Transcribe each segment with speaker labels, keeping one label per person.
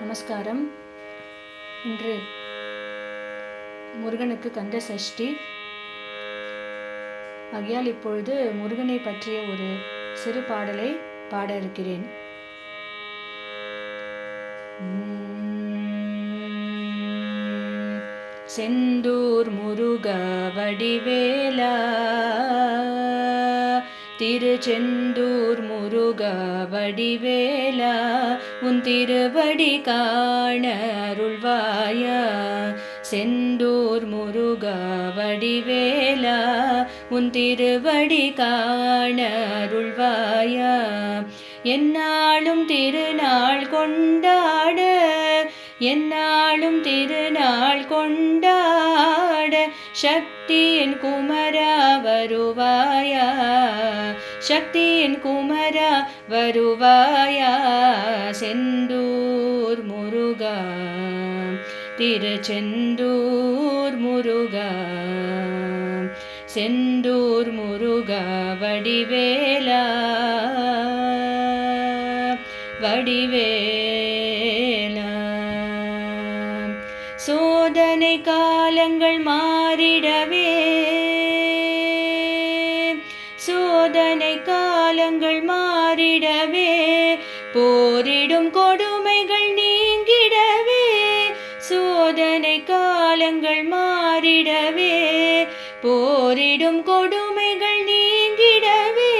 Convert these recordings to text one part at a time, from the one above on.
Speaker 1: நமஸ்காரம். இன்று முருகனுக்கு கந்த சஷ்டி ஆகையால் இப்பொழுது முருகனை பற்றிய ஒரு சிறு பாடலை பாட இருக்கிறேன். செந்தூர் முருகா வடிவேலா, திருச்செந்தூர் முருகா வடிவேலா, உன் திருவடி காண அருள்வாயா. செந்தூர் முருகா வடிவேலா, உன் திருவடி காண அருள்வாயா. எந்நாளும் திருநாள் கொண்டாட, எந்நாளும் திருநாள் கொண்டாட, சக்தியின் குமரா வருவாயா, சக்தியின் குமரா வருவாயா. செந்தூர் முருகா, திருச்செந்தூர் முருகா, செந்தூர் முருகா வடிவேலா, வடிவேலா. சோதனை காலங்கள் மாறிடவே, சோதனை காலங்கள் மாறிடவே, போரிடும் கொடுமைகள் நீங்கிடவே, சோதனை காலங்கள் மாறிடவே, போரிடும் கொடுமைகள் நீங்கிடவே,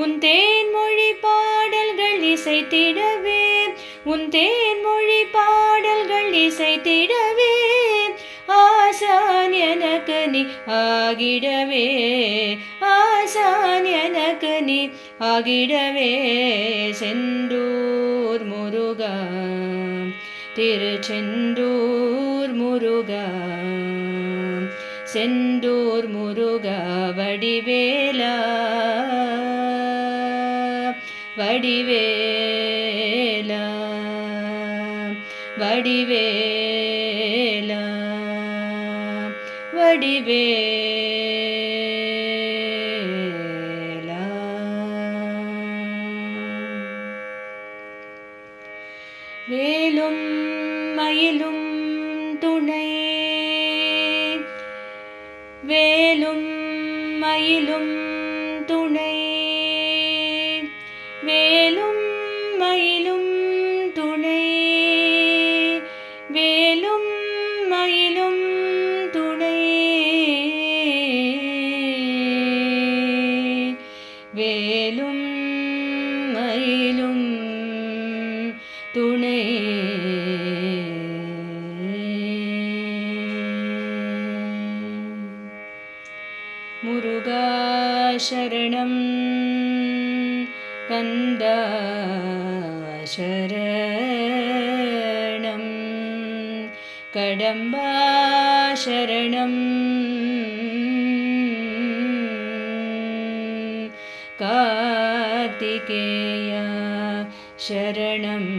Speaker 1: உன் தேன்மொழி பாடல்கள் இசைத்திடவே, உன் தேன்மொழி பாடல்கள் இசைத்திடவே, ஆசான் எனக்கு நீ ஆகிடவே, ஆசான் எனக்கு நீ ஆகிடவே. செந்தூர் முருகா, திருச்செந்தூர் முருகா, செந்தூர் முருகா வடிவேலா, வடிவேலா, வடிவேலா, வடிவேலா. வேலும் மயிலும் துணை, வேலும் மயிலும் துணை, வேலும் மயிலும் துணை, வேலும் மயிலும் துணை, வேலும் மயிலும் துணை. முருகா சரணம், கந்தா சரணம், கடம்பா சரணம், கார்த்திகேயா சரணம்.